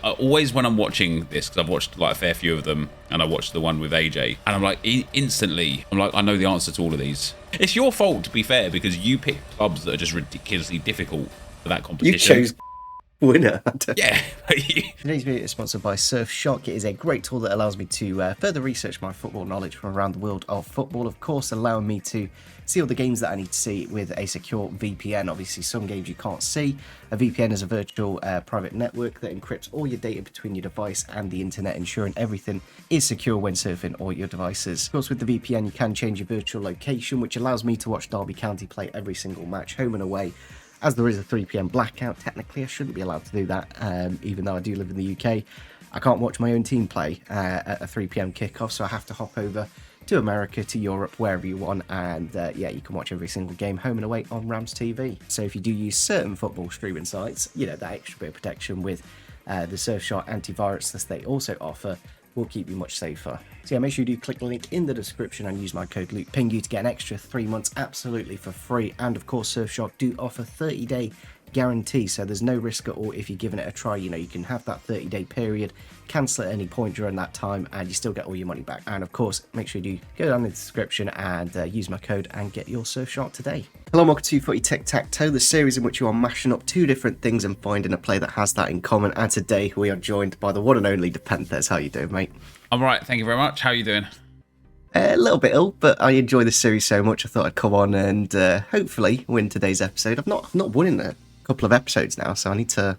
Always when I'm watching this, because I've watched like a fair few of them, and I watched the one with AJ, and I'm like, instantly, I'm like, I know the answer to all of these. It's your fault, to be fair, because you picked clubs that are just ridiculously difficult for that competition. You chose winner. Yeah. Today's video is sponsored by Surfshark. It is a great tool that allows me to further research my football knowledge from around the world of football, of course, allowing me to see all the games that I need to see with a secure VPN. Obviously, some games you can't see. A VPN is a virtual private network that encrypts all your data between your device and the internet, ensuring everything is secure when surfing all your devices. Of course, with the VPN, you can change your virtual location, which allows me to watch Derby County play every single match, home and away. As there is a 3 PM blackout, technically I shouldn't be allowed to do that, even though I do live in the UK. I can't watch my own team play at a 3 PM kickoff, so I have to hop over to America, to Europe, wherever you want, and yeah, you can watch every single game home and away on Rams TV. So if you do use certain football streaming sites, you know, that extra bit of protection with the Surfshark antivirus that they also offer will keep you much safer. So yeah, make sure you do click the link in the description and use my code LukePingu to get an extra 3 months absolutely for free. And of course, Surfshark do offer 30-day guarantee, so there's no risk at all if you're giving it a try. You know, you can have that 30-day period, cancel at any point during that time, and you still get all your money back. And of course, make sure you do go down in the description and use my code and get your Surfshark today. Hello and welcome to Footy Tic Tac Toe, the series in which you are mashing up two different things and finding a play that has that in common. And today we are joined by the one and only Depenthes. How you doing, mate? I'm right, thank you very much. How are you doing? A little bit ill, but I enjoy this series so much. I thought I'd come on and hopefully win today's episode. I've not won in a couple of episodes now, so I need to,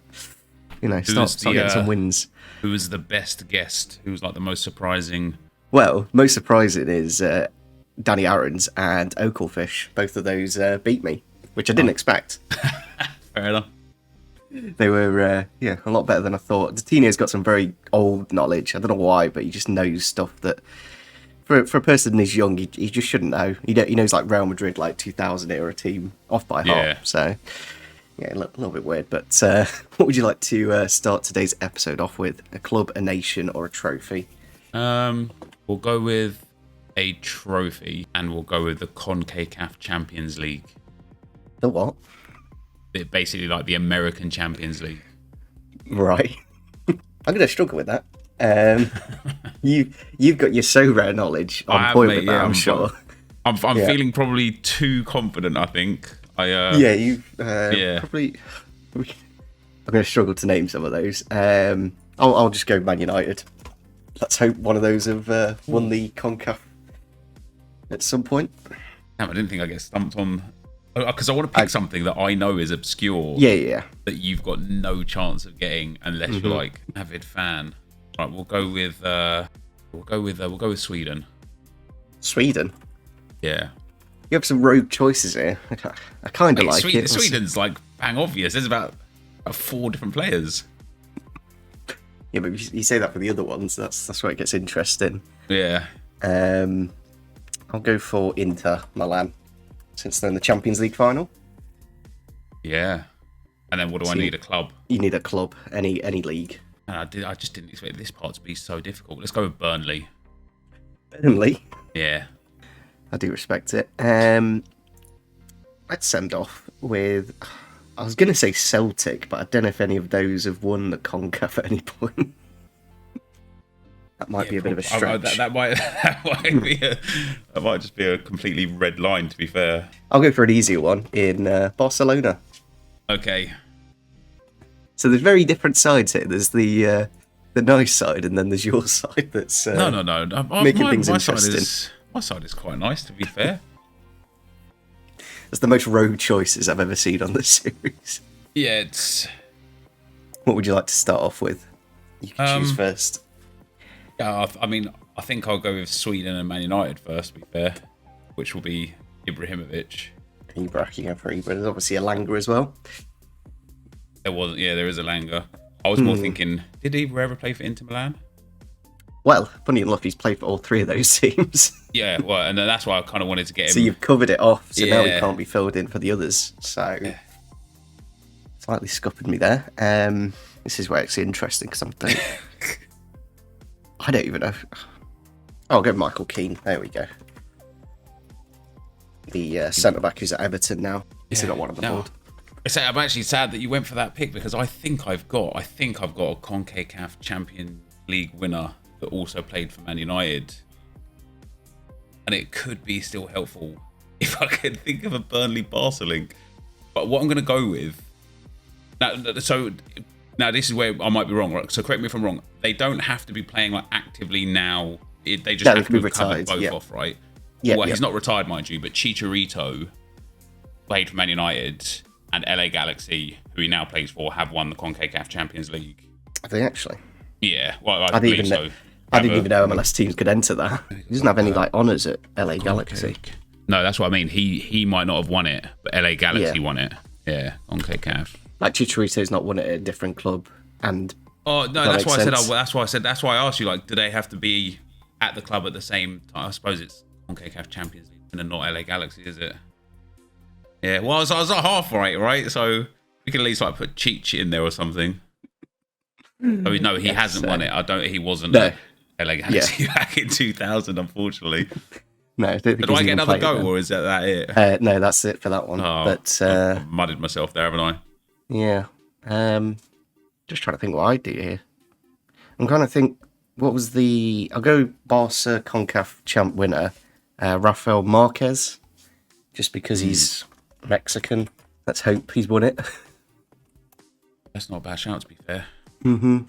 you know, start getting some wins. Who was the best guest? Who was like the most surprising? Well, most surprising is Danny Aarons and Oakelfish. Both of those beat me, which I didn't expect. Fair enough. They were, yeah, a lot better than I thought. Coutinho's got some very old knowledge. I don't know why, but he just knows stuff that, for a person this young, he just shouldn't know. He knows like Real Madrid, like 2000 era team off by heart. So, yeah, a little bit weird. But what would you like to start today's episode off with? A club, a nation, or a trophy? We'll go with a trophy, and we'll go with the CONCACAF Champions League. The what? Basically like the American Champions League. Right. I'm going to struggle with that. You've got your so rare knowledge on point with that, I'm sure. I'm feeling probably too confident, I think. Probably... I'm going to struggle to name some of those. I'll just go Man United. Let's hope one of those have won the CONCACAF at some point. Damn, I didn't think I'd get stumped on... Because I want to pick something that I know is obscure. Yeah. That you've got no chance of getting unless you're like avid fan. Right, we'll go with Sweden. Sweden. Yeah. You have some rogue choices here. I kind of like it. Sweden's like bang obvious. There's about 4 different players. Yeah, but you say that for the other ones. That's where it gets interesting. Yeah. I'll go for Inter Milan, since they're in the Champions League final. Yeah. And then what do I need? A club? You need a club, any league. And I just didn't expect this part to be so difficult. Let's go with Burnley. Burnley? Yeah. I do respect it. Let's send off with... I was going to say Celtic, but I don't know if any of those have won the CONCACAF at any point. That might be a bit of a stretch. That might just be a completely red line, to be fair. I'll go for an easier one in Barcelona. Okay. So there's very different sides here. There's the nice side, and then there's your side that's no. making things interesting. My side is quite nice, to be fair. It's the most rogue choices I've ever seen on this series. Yeah, it's... What would you like to start off with? You can choose first. Yeah, I mean, I think I'll go with Sweden and Man United first, to be fair, which will be Ibrahimovic. Ibra, but there's obviously a Langer as well. There is a Langer. I was more thinking, did Ibra ever play for Inter Milan? Well, funny enough, he's played for all 3 of those teams. Yeah, well, and that's why I kind of wanted to get him. So you've covered it off, so now he can't be filled in for the others. So, slightly scuppered me there. This is where it's interesting, because I don't even know. I'll go Michael Keane. There we go. The centre-back who's at Everton now. He's got one on the board. I'm actually sad that you went for that pick because I think I've got a CONCACAF Champions League winner that also played for Man United, and it could be still helpful if I could think of a Burnley Barca link. But what I'm going to go with now, this is where I might be wrong, right? So correct me if I'm wrong. They don't have to be playing like actively now. They just have to be covered both off, right? Yeah. Well, he's not retired, mind you, but Chicharito played for Man United, and LA Galaxy, who he now plays for, have won the CONCACAF Champions League. Have they actually? Yeah, well, I believe so. I didn't even know MLS teams could enter that. He doesn't have any like honours at LA Galaxy. No, that's what I mean. He might not have won it, but LA Galaxy won it. Yeah, CONCACAF. Like Chicharito's not won it at a different club, and oh no, that's why I said. That's why I asked you. Like, do they have to be at the club at the same time? I suppose it's CONCACAF Champions League and not LA Galaxy, is it? Yeah. Well, I was like half right, so we can at least like put Cheech in there or something. I mean, no, he hasn't won it. He wasn't at LA Galaxy back in 2000, unfortunately. No, do I get another go, or is that it? No, that's it for that one. Oh, but I've mudded myself there, haven't I? Yeah. Just trying to think what I do here. I'm trying to think, what was I'll go Barca CONCACAF champ winner, Rafael Marquez, just because he's Mexican. Let's hope he's won it. That's not a bad shout, to be fair. I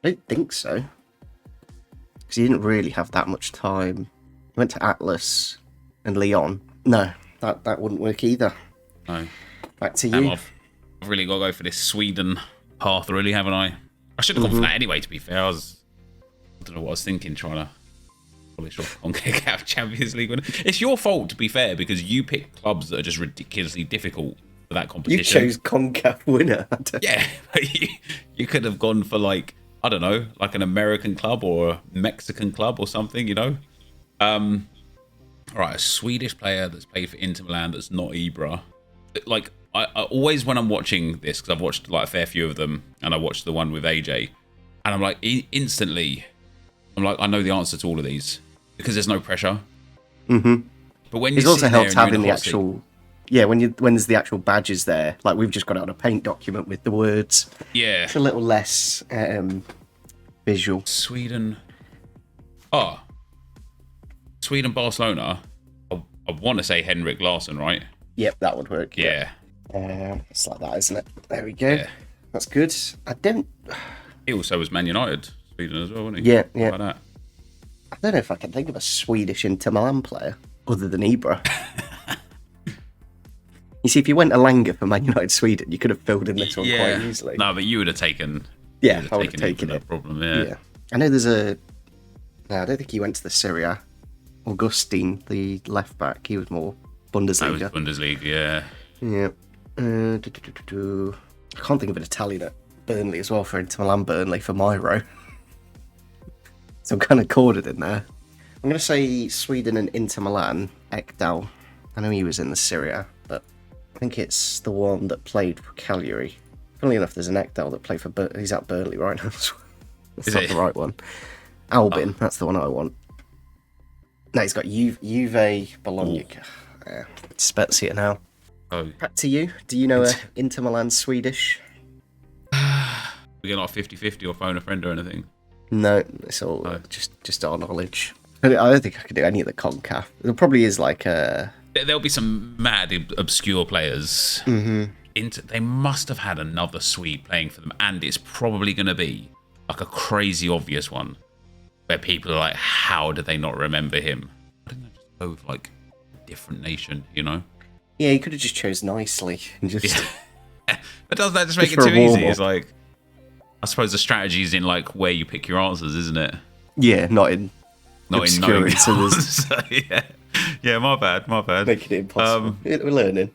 don't think so. Because he didn't really have that much time. He went to Atlas and Lyon. No, that wouldn't work either. No. Back to you. I've really got to go for this Sweden path, really, haven't I? I should have gone for that anyway, to be fair. I don't know what I was thinking, trying to polish off CONCACAF Champions League winner. It's your fault, to be fair, because you picked clubs that are just ridiculously difficult for that competition. You chose CONCACAF winner. Yeah, you could have gone for, like, I don't know, like an American club or a Mexican club or something, you know? All right, a Swedish player that's played for Inter Milan that's not Ibra. Like, I always, when I'm watching this, because I've watched like a fair few of them, and I watched the one with AJ, and I'm like, instantly, I'm like, I know the answer to all of these because there's no pressure. But when it's also helped having the actual, when there's the actual badges there, like we've just got it on a paint document with the words. Yeah, it's a little less visual. Sweden, Barcelona. I want to say Henrik Larsson, right? Yep, that would work. Yeah. It's like that, isn't it? There we go. Yeah. That's good. He also was Man United, Sweden as well, wasn't he? Yeah. How about that? I don't know if I can think of a Swedish Inter Milan player other than Ibra. You see, if you went Alanga for Man United Sweden, you could have filled in this one quite easily. No, but you would have taken. Yeah, I would have taken it. No problem. Yeah. I know there's no, I don't think he went to the Serie A. Augustine, the left back, he was more Bundesliga. That was Bundesliga, yeah. Yeah. I can't think of an Italian at Burnley as well for Inter Milan Burnley for Myro. So I'm kind of corded in there. I'm going to say Sweden and Inter Milan, Ekdal. I know he was in the Serie A, but I think it's the one that played for Cagliari. Funnily enough, there's an Ekdal that played for he's at Burnley right now. That's not the right one. Albin, that's the one I want. No, he's got Juve, Bologna. Spezia now. Oh. Back to you. Do you know Inter Milan Swedish? We get like 50-50 or phone a friend or anything? No, it's all just our knowledge. I don't think I could do any of the CONCACAF. There probably is like a... There'll be some mad, obscure players. They must have had another Swede playing for them, and it's probably going to be like a crazy obvious one where people are like, how did they not remember him? Why didn't they just go with like a different nation, you know? Yeah, you could have just chose nicely and just... But doesn't that just make it too easy? It's like, I suppose the strategy is in like where you pick your answers, isn't it? Yeah, not in knowing the answers. Yeah, my bad. Making it impossible. We're learning.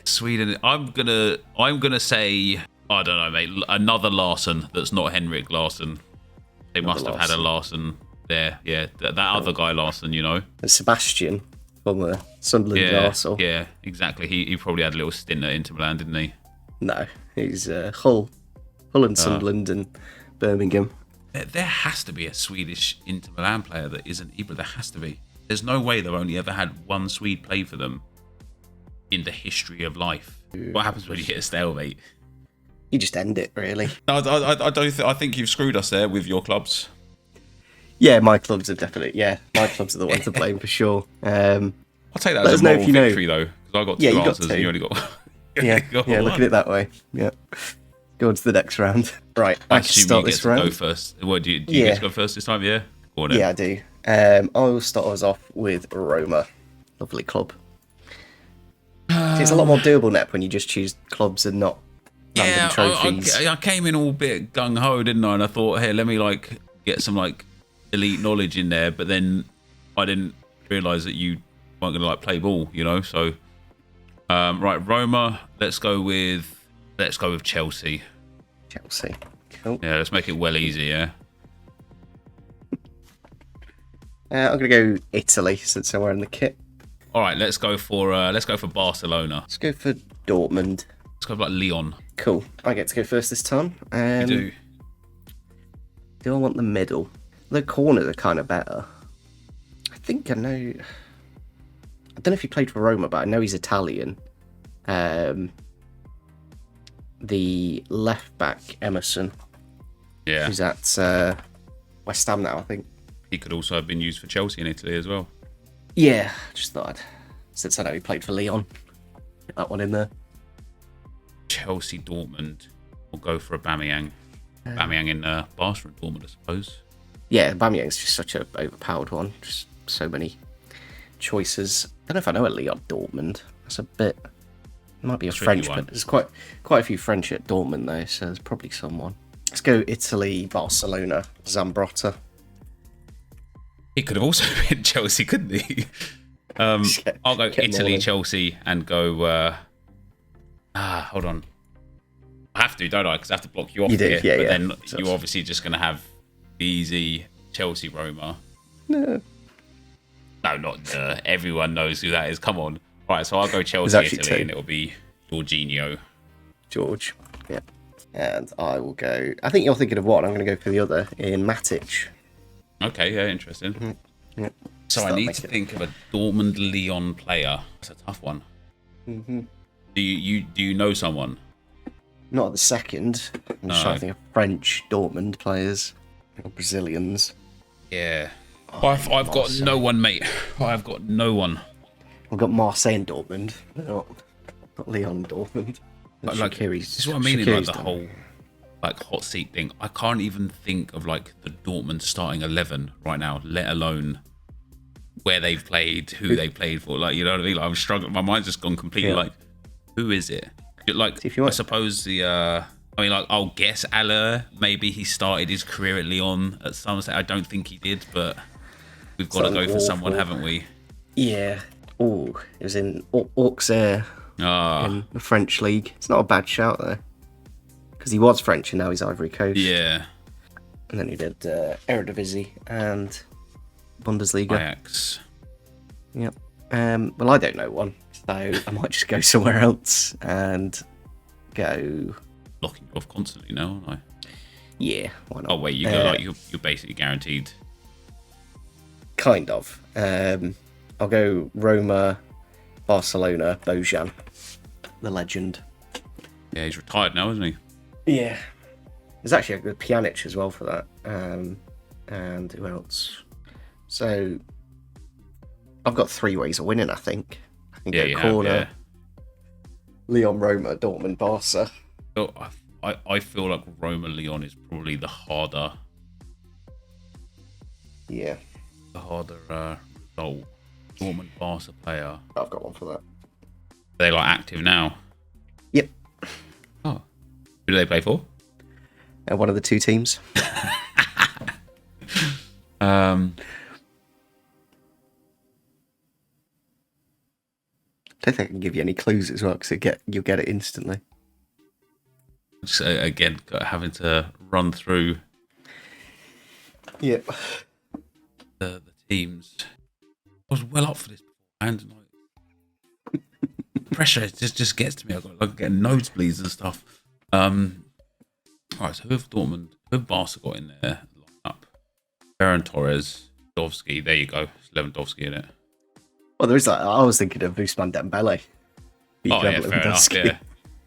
Sweden. I'm gonna say, I don't know, mate. Another Larsson that's not Henrik Larsson. They must have had a Larsson there. Yeah, that other guy Larsson, you know. Sebastian from Sunderland Arsenal. Yeah, exactly. He probably had a little stint at Inter Milan, didn't he? No, he's Hull and Sunderland and Birmingham. There has to be a Swedish Inter Milan player that isn't Ibra. There has to be. There's no way they've only ever had one Swede play for them in the history of life. What happens when you hit a stalemate? You just end it, really. No, I don't. I think you've screwed us there with your clubs. Yeah, my clubs are definitely. Yeah, my clubs are the ones to blame for sure. I'll take that Let as us a know moral if you know. victory, though, because I got two Yeah, you got answers two. and you only got. Yeah, got yeah. one. Look at it that way. Yeah. Go on to the next round. Right, I can assume start you get this to round. go first. What do you get to go first this time? Yeah. Go on, then. Yeah, I do. I will start us off with Roma. Lovely club. See, it's a lot more doable net when you just choose clubs and not random trophies. I came in all a bit gung ho, didn't I? And I thought, hey, let me get some elite knowledge in there. But then I didn't realise that you weren't going to play ball, So, right, Roma. Let's go with Chelsea. Chelsea. Cool. Yeah, let's make it well easy. Yeah. I'm gonna go Italy since they're wearing the kit. All right, let's go for Barcelona. Let's go for Dortmund. Let's go for Leon. Cool. I get to go first this time. You do. Do I want the middle? The corners are kind of better. I think I know. I don't know if he played for Roma, but I know he's Italian. The left back Emerson, Yeah. who's at West Ham now, I think. He could also have been used for Chelsea in Italy as well. Yeah, just thought since I know he played for Leon, get that one in there. Chelsea, Dortmund. We'll go for Aubameyang. Aubameyang in Barca and Dortmund, I suppose. Yeah, Aubameyang's just such a overpowered one. Just so many choices. I don't know if I know a Leon Dortmund. That's a bit. It might be a French, but there's quite a few French at Dortmund though, so there's probably someone. Let's go Italy, Barcelona, Zambrotta. He could have also been Chelsea, couldn't he? I'll go Italy, Chelsea, and go. Hold on. I have to, don't I? Because I have to block you off here. Yeah, but yeah. then you're obviously just going to have the easy Chelsea Roma. No, not everyone knows who that is. Come on. Right, so I'll go Chelsea, Italy, two. and it'll be Jorginho. George. Yeah. And I will go. I think you're thinking of one. I'm going to go for the other in Matic. Okay, yeah, interesting. Mm-hmm. Yeah. So I need to think of a Dortmund Leon player. That's a tough one. Mm-hmm. Do you know someone? Not at the second. I'm just trying to think of French Dortmund players or Brazilians. Yeah. I've got no one, mate. I've got no one. We've got Marseille and Dortmund, not Leon and Dortmund. But this is what I mean in the whole hot seat thing. I can't even think of the Dortmund starting 11 right now, let alone where they've played, who they played for. You know what I mean? I'm struggling. My mind's just gone completely who is it? I suppose I'll guess Aller. Maybe he started his career at Lyon at some stage. I don't think he did, but we've got to go for someone, haven't we? Yeah. Oh, it was in Auxerre in the French league. It's not a bad shout though, because he was French and now he's Ivory Coast. Yeah. And then he did Eredivisie and Bundesliga. Ajax. Yep. Well, I don't know one, so I might just go somewhere else and go. Locking you off constantly now, aren't I? Yeah, why not? Oh wait, you go you're basically guaranteed. Kind of. I'll go Roma, Barcelona, Bojan, the legend. Yeah, he's retired now, isn't he? Yeah. There's actually a good Pjanic as well for that. And who else? So I've got 3 ways of winning, I think. I can go corner, Leon, Roma, Dortmund, Barca. So I feel like Roma Leon is probably the harder. Yeah. The harder result. Dortmund Barca player. I've got one for that. Are they active now? Yep. Oh. Who do they play for? One of the 2 teams. I don't think I can give you any clues as well, because you'll get it instantly. Just, again, having to run through Yep. the teams. I was well up for this beforehand. Pressure just gets to me. I've got getting nosebleeds and stuff. Alright, so who have Barca got in there? Up. Ferran Torres, Dovsky. There you go. It's Lewandowski in it. Well, there is that. I was thinking of Ousmane Dembele. You Oh can yeah, have fair enough. Lewandowski. Yeah.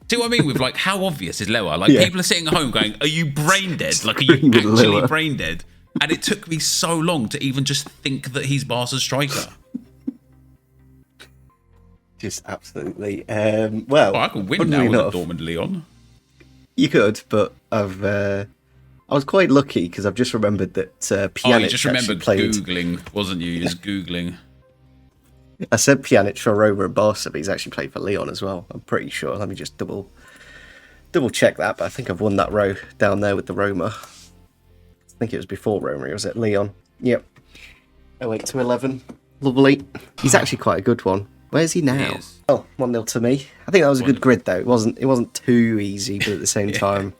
See what I mean with like how obvious is Lewa? Like Yeah. people are sitting at home going, "Are you brain dead? Like are you Screaming actually Lewa. brain dead?" And it took me so long to even just think that he's Barca's striker. Just absolutely. Oh, Well, I could win funnily now enough, with a Dortmund Leon. you could, but I was quite lucky because I've just remembered that Pjanic Oh, you just remember actually played. Googling, wasn't you? You just Googling. I said Pjanic for Roma and Barca, but he's actually played for Leon as well. I'm pretty sure. Let me just double check that. But I think I've won that row down there with the Roma. I think it was before Roma, or was it Leon? Yep. 08 to 11. Lovely. He's actually quite a good one. Where's he now? He is. Oh, 1-0 to me. I think that was a good grid though. It wasn't too easy, but at the same time,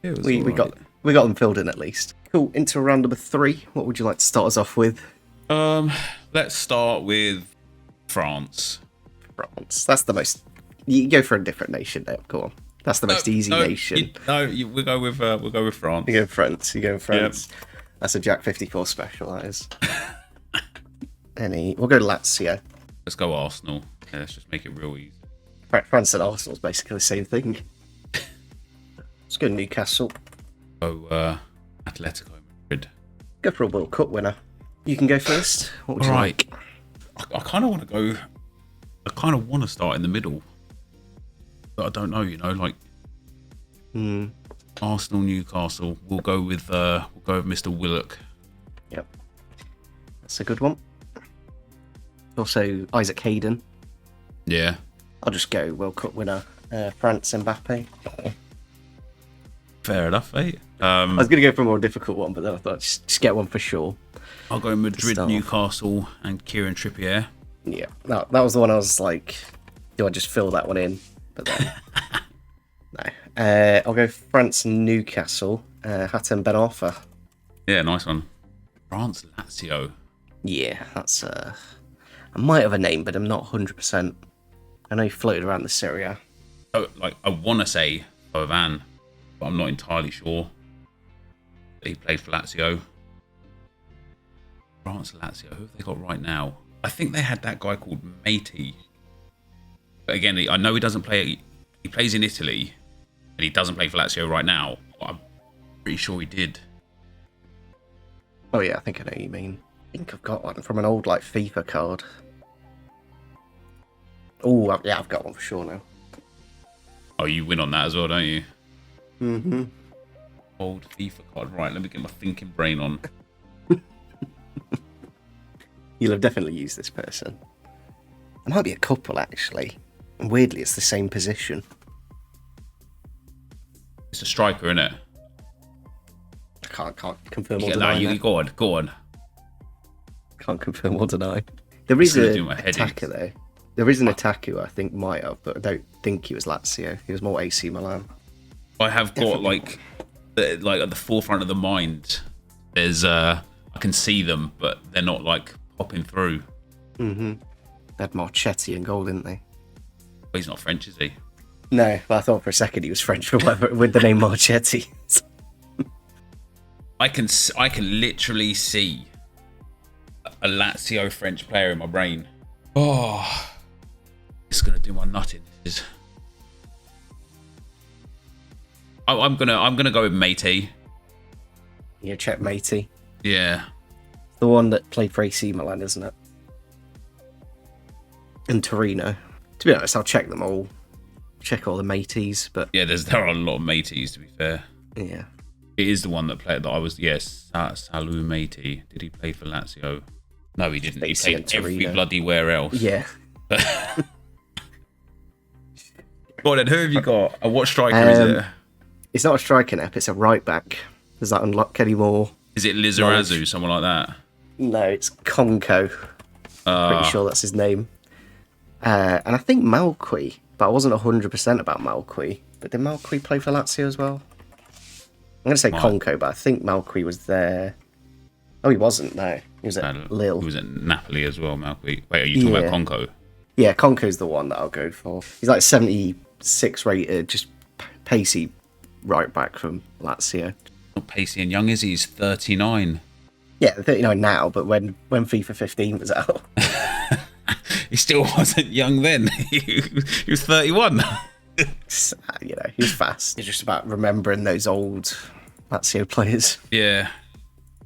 It was we alright. got them filled in at least. Cool. Into round number 3. What would you like to start us off with? Let's start with France. France. That's the most. You go for a different nation now. Go on. That's the most easy nation. We'll go with France. You go France. France. That's a Jack 54 special. That is. We'll go Lazio. Let's go Arsenal. Yeah, let's just make it real easy. France and Arsenal is basically the same thing. Let's go Newcastle. Go Atletico Madrid. Go for a World Cup winner. You can go first. What would you like? I kind of want to go. I kind of want to start in the middle, but I don't know. Like Arsenal, Newcastle. We'll go with Mr. Willock. Yep, that's a good one. Also, Isaac Hayden. Yeah. I'll just go World Cup winner. France, Mbappe. Fair enough, mate. I was going to go for a more difficult one, but then I thought just get one for sure. I'll go Madrid, Start. Newcastle, and Kieran Trippier. Yeah, that was the one I was like, do I just fill that one in? But then, no. I'll go France and Newcastle. Hatem Ben Arfa. Yeah, nice one. France, Lazio. Yeah, that's I might have a name, but I'm not 100%. I know he floated around the Serie A. Oh, like I want to say Bovan, but I'm not entirely sure. He played for Lazio. France, Lazio. Who have they got right now? I think they had that guy called Matey. But again, I know he doesn't play. He plays in Italy, and he doesn't play for Lazio right now. But I'm pretty sure he did. Oh yeah, I think I know what you mean. I think I've got one from an old like FIFA card. Oh yeah, I've got one for sure now. Oh, you win on that as well, don't you? Mm-hmm. Old FIFA card. Right, let me get my thinking brain on. You'll have definitely used this person. There might be a couple actually. And weirdly, it's the same position. It's a striker, isn't it? I can't confirm or Yeah, deny. no, that. go on. Can't confirm or deny. There is gonna an do my headaches. attacker though. There is an attacker who I think might have, but I don't think he was Lazio. He was more AC Milan. I have got like at the forefront of the mind. There's I can see them, but they're not like popping through. Mm-hmm. They had Marchetti in goal, didn't they? Well, he's not French, is he? No, but I thought for a second he was French for whatever, with the name Marchetti. I can literally see a Lazio French player in my brain. Oh, it's gonna do my nutting. This is. I'm gonna go with Matey. Yeah, check Matey. Yeah. The one that played for AC Milan, isn't it? And Torino. To be honest, I'll check them all. Check all the Mateys, but Yeah, there are a lot of Mateys, to be fair. yeah. It is the one that played that I was, yes, Salou Matey. Did he play for Lazio? No, he didn't. He AC played and every Torino. bloody where else. Yeah. Go on then, who have you got? What striker is it? It's not a striker nap, it's a right back. Does that unlock any more? Is it Lizarazu, someone like that? No, it's Konko. Pretty sure that's his name. And I think Malqui, but I wasn't 100% about Malqui. But did Malqui play for Lazio as well? I'm going to say Konko, but I think Malqui was there. Oh, he wasn't, no. He was at Lille. He was at Napoli as well, Malqui. Wait, are you talking about Conco? Yeah, Konko's the one that I'll go for. He's like 76 rated, just pacey right back from Lazio. Not pacey and young, is he? He's 39. Yeah, 39 now, but when FIFA 15 was out. he still wasn't young then. He was 31. You know, he was fast. It's just about remembering those old Lazio players. Yeah.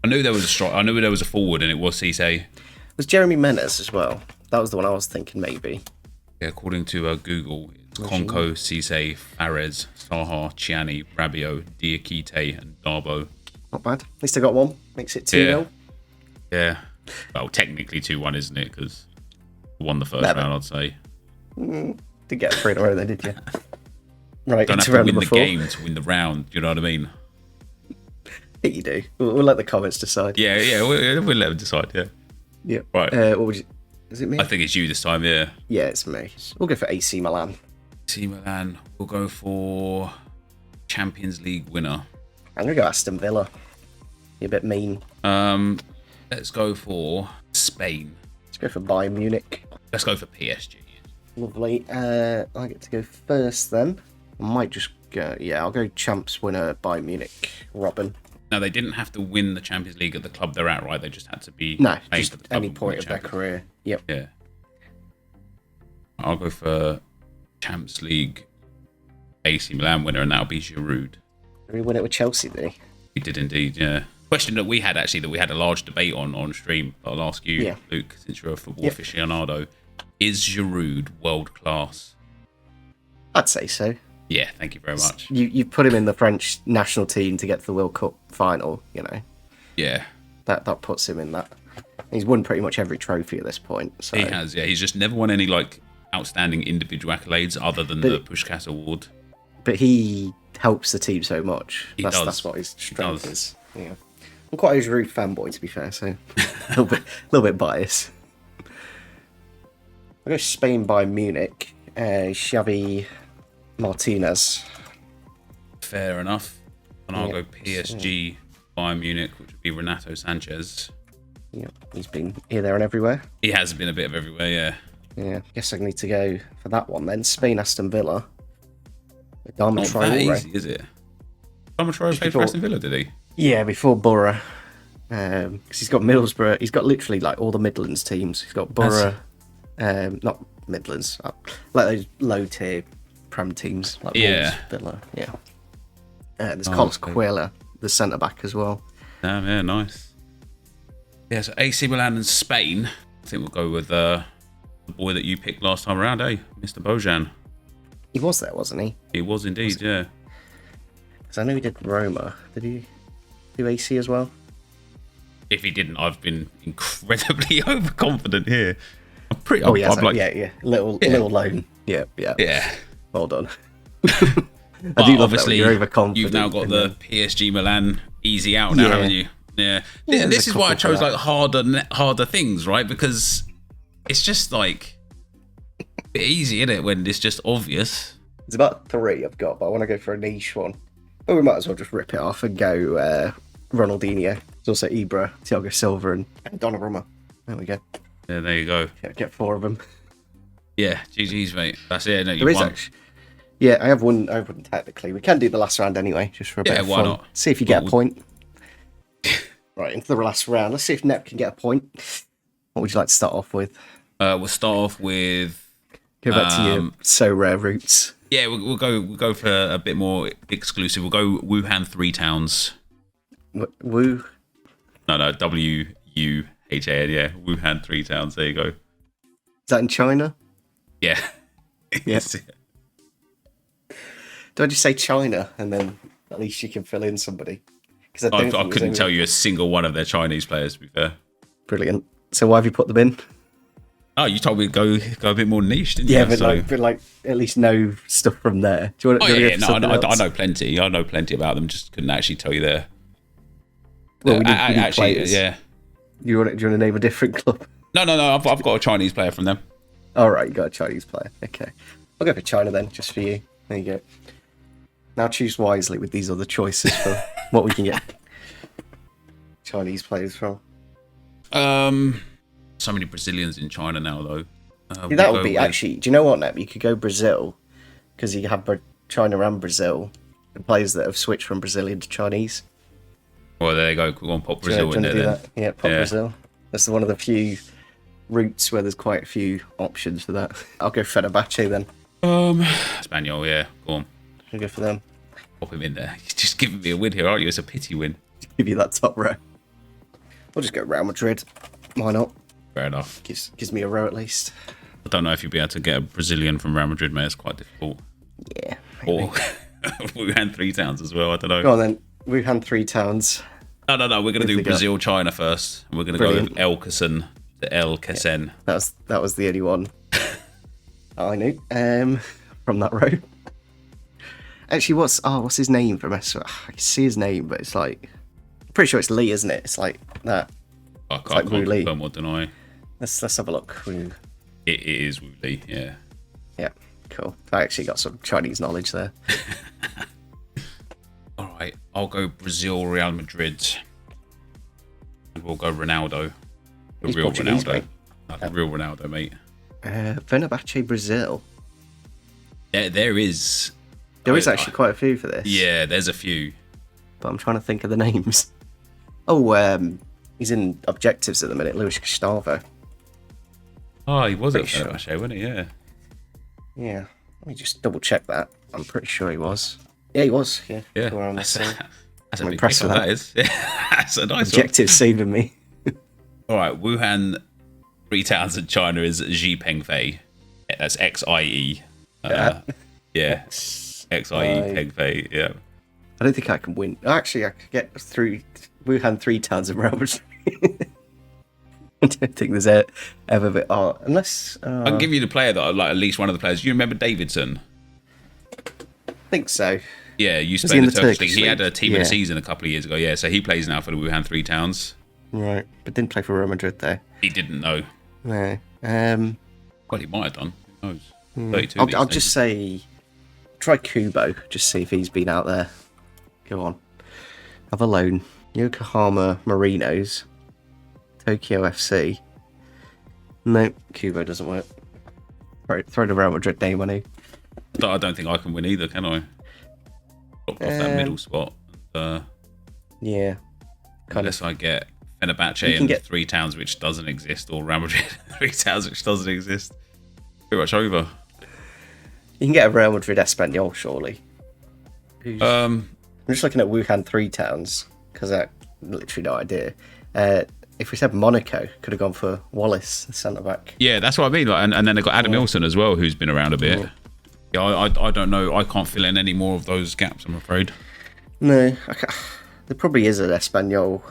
I knew there was a strike. I knew there was a forward, and it was Cisse. Was Jeremy Menez as well? That was the one I was thinking maybe. Yeah, according to Google, it's Conco, Cisse, Fares, Saha, Chiani, Rabiot, Diakite, and Darbo. Not bad. At least I got one. Makes it 2-0. Yeah. Well, technically 2-1, isn't it? Because won the first round, I'd say. Did get 3 in a row then, did you? Right, Don't have to win the game to win the round. You know what I mean? I think you do. We'll let the comments decide. Yeah, we'll let them decide, yeah. Yeah. Right. What would you... Is it me? I think it's you this time, yeah. Yeah, it's me. We'll go for AC Milan. AC Milan, we'll go for Champions League winner. I'm going to go Aston Villa. You're a bit mean. Let's go for Spain. Let's go for Bayern Munich. Let's go for PSG. Lovely. I get to go first then. I might just go... Yeah, I'll go champs winner Bayern Munich. Robin. Now, they didn't have to win the Champions League at the club they're at, right? They just had to be... No, just just any point of their career. Yep. Yeah. I'll go for Champions League AC Milan winner, and that'll be Giroud. Did he win it with Chelsea, did he? He did indeed, yeah. Question that we had, actually, that we had a large debate on stream. I'll ask you, Luke, since you're a football aficionado. Is Giroud world class? I'd say so. Yeah, thank you very much. You put him in the French national team to get to the World Cup final, you know. Yeah. That puts him in that. He's won pretty much every trophy at this point. So. He has, yeah. He's just never won any outstanding individual accolades other than the Puskás Award. But he helps the team so much. That's what his strength is. Yeah. I'm quite a Giroud fanboy, to be fair, so a little bit biased. I'll go Spain by Munich. Xavi Martinez. Fair enough. And I'll go PSG by Munich, which would be Renato Sanchez. Yeah, he's been here, there, and everywhere. He has been a bit of everywhere, yeah. Yeah, I guess I need to go for that one then. Spain, Aston Villa. Not that easy, is it? Adama Traore played for Aston Villa, did he? Yeah, before Borough. Because he's got Middlesbrough. He's got literally like all the Midlands teams. He's got Borough, not Midlands, like those low tier Prem teams like Wolves, Villa. Yeah. There's Carlos Cuela, the centre back as well. Damn, yeah, nice. Yeah, so AC Milan and Spain. I think we'll go with the boy that you picked last time around, Mr. Bojan. He was there, wasn't he? He was indeed, yeah. Because I know he did Roma. Did he do AC as well? If he didn't, I've been incredibly overconfident here. I'm pretty. Yeah. Little loan. Yeah. Well done. I do love that you're overconfident. You've now got the PSG Milan easy out now, haven't you? Yeah. This is why I chose like harder things, right? Because it's just like a bit easy, isn't it? When it's just obvious. It's about 3 I've got, but I want to go for a niche one. But we might as well just rip it off and go Ronaldinho. There's also Ibra, Thiago Silva, and Donnarumma. There we go. Yeah, there you go. Get 4 of them. Yeah, GG's, mate. That's it. No, there is actually. Yeah, I have one technically. We can do the last round anyway, just for a bit of fun. Why not? See if you get a point. Right, into the last round. Let's see if Nep can get a point. What would you like to start off with? We'll start off with... Go back to your so rare roots. Yeah, we'll go for a bit more exclusive. We'll go Wuhan 3 towns. Wu? No, W-U-H-A-N, yeah. Wuhan 3 towns, there you go. Is that in China? Yeah. Yes. Do I just say China and then at least you can fill in somebody? Because I couldn't tell you a single one of their Chinese players, to be fair. Brilliant. So why have you put them in? Oh, you told me to go a bit more niche, didn't you? Yeah, but like at least know stuff from there. Do you want I know plenty. I know plenty about them. Just couldn't actually tell you there. Well, we need actually, players. yeah. Do you want to name a different club? No. I've got a Chinese player from them. All right, you got a Chinese player. Okay, I'll go for China then, just for you. There you go. Now choose wisely with these other choices for what we can get Chinese players from. So many Brazilians in China now, though. That would be actually. Do you know what, Neb? You could go Brazil because you have China and Brazil, the players that have switched from Brazilian to Chinese. Well, there you go. Go on, pop Brazil do you in there. That? Yeah, pop Brazil. That's one of the few routes where there's quite a few options for that. I'll go Fenerbahce then. Spaniel, yeah. Go on. I'll go for them. Pop him in there. You're just giving me a win here, aren't you? It's a pity win. Give you that top row. We'll just go Real Madrid. Why not? Fair enough. Gives me a row at least. I don't know if you'll be able to get a Brazilian from Real Madrid, mate. It's quite difficult. Yeah. Maybe. Or Wuhan 3 towns as well. I don't know. Go on then. Wuhan 3 towns. No. We're going to do Brazil, China first. And we're going to go with El Casen to El Casen. Yeah, that was the only one I knew from that row. Actually, what's his name from S? I can see his name, but it's like I'm pretty sure it's Lee, isn't it? It's like that. I can't confirm or deny. Let's have a look. It is Wu Lee, yeah. Yeah, cool. I actually got some Chinese knowledge there. All right, I'll go Brazil, Real Madrid, and we'll go Ronaldo. He's real Portuguese, Ronaldo. mate. No, the real Ronaldo, mate. Fenerbahce, Brazil. Yeah, there is. There is actually quite a few for this. Yeah, there's a few. But I'm trying to think of the names. Oh, he's in objectives at the minute, Luis Gustavo. Oh, he was at Pretty Fenerbahce, wasn't he? Yeah. Yeah. Let me just double check that. I'm pretty sure he was. Yeah, he was. Yeah. Yeah. That's a I'm big impressed pick with up, that is. Yeah, that's a nice objectives saving me. All right, Wuhan 3 towns in China is Xi Pengfei. Yeah, that's XIE. Yeah. XIE Pengfei. Yeah. I don't think I can win. Actually, I could get through Wuhan 3 towns in Real Madrid. I don't think there's ever been. Oh, unless I can give you the player that I like, at least one of the players. You remember Davidson? I think so. Yeah, used to Was play he in in the the Turkish Turkish League. He had league? a team of Yeah. the season a couple of years ago. Yeah, so he plays now for the Wuhan 3 towns. Right, but didn't play for Real Madrid though. He didn't know. No. Well, he might have done. Who knows? 32 I'll these just days. say, try Kubo. Just see if he's been out there. Go on. Have a loan. Yokohama Marinos. Tokyo FC. No, Kubo doesn't work. Throw the Real Madrid name on you. I don't think I can win either, can I? Dropped off that middle spot. Yeah. Unless I get Fenerbahce You can and get- 3 towns which doesn't exist, or Real Madrid 3 towns which doesn't exist. Pretty much over. You can get a Real Madrid Espanyol, surely. Um, I'm just looking at Wuhan 3 towns, because I literally no idea. If we said Monaco, could have gone for Wallace, the centre-back. yeah, that's what I mean. Like, and then they've got Adam Ilson as well, who's been around a bit. Yeah, I don't know. I can't fill in any more of those gaps, I'm afraid. No, there probably is an Espanyol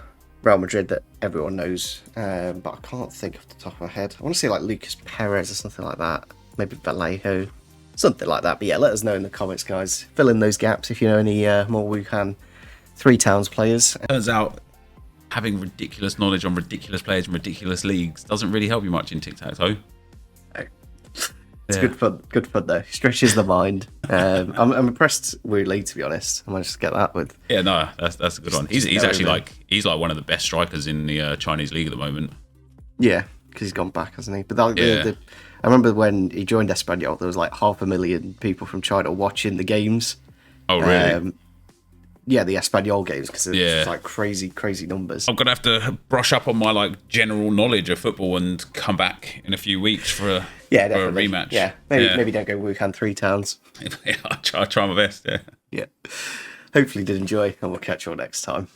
Real Madrid that everyone knows, but I can't think off the top of my head. I want to say like Lucas Perez or something like that. Maybe Vallejo, something like that. But yeah, let us know in the comments, guys. Fill in those gaps if you know any more Wuhan 3 towns players. Turns out having ridiculous knowledge on ridiculous players in ridiculous leagues doesn't really help you much in Tic Tac Toe. It's good fun though. Stretches the mind. I'm impressed weirdly, to be honest. I managed to get that with. Yeah, no, that's a good one. He's just actually over. he's like one of the best strikers in the Chinese league at the moment. Yeah, because he's gone back, hasn't he? But Yeah. I remember when he joined Espanyol, there was like 500,000 people from China watching the games. Oh, really? Yeah, the Espanyol games, because it's Yeah. just like crazy numbers. I'm gonna have to brush up on my like general knowledge of football and come back in a few weeks for a Definitely. rematch. Yeah, maybe don't go Wuhan 3 towns. I'll try my best. Yeah. Yeah. Hopefully you did enjoy, and we'll catch you all next time.